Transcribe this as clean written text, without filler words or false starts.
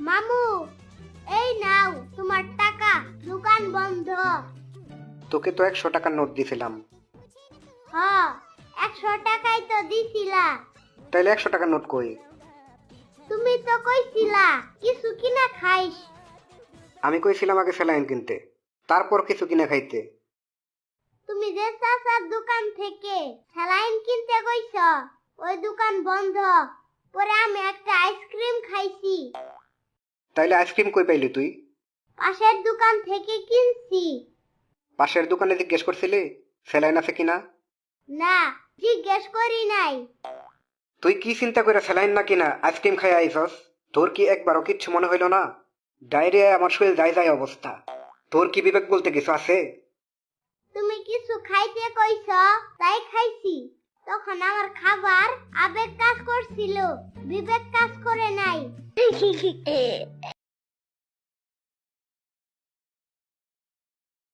মামু, এই নাও তোমার টাকা, দোকান বন্ধ। তোকে তো 100 টাকার নোট দিয়েছিলাম। হ, 100 টাকাই তো দিছিলা। তাইলে 100 টাকার নোট কই? তুমি তো কইছিলা কিছু কিনা খাইস। আমি কইছিলাম আগে স্যালাইন কিনতে, তারপর কিছু কিনে খাইতে। তুমি যে চাচার দোকান থেকে স্যালাইন কিনতে কইছ, ওই দোকান বন্ধ। পরে আমি একটা আইসক্রিম খাইছি। তাইলে আইসক্রিম কই পাইলি তুই? পাশের দোকান থেকে কিনছি। পাশের দোকানে জিজ্ঞেস করছিলি স্যালাইন আছে কিনা? না, জিজ্ঞেস করি নাই। তুই কি চিন্তা করে স্যালাইন না কিনা আইসক্রিম খাই আইছস? তোর কি একবারও কিচ্ছু মনে হইল না? ডায়রিয়ায় আমার শরীর যায় যায় অবস্থা। তোর কি বিবেক বলতে কিছু আছে? তুমি কিছু খাইতে কইছ, তাই খাইছি। তখন আমার খাবার আবেগ কাজ করছিল, বিবেক কাজ করে নাই।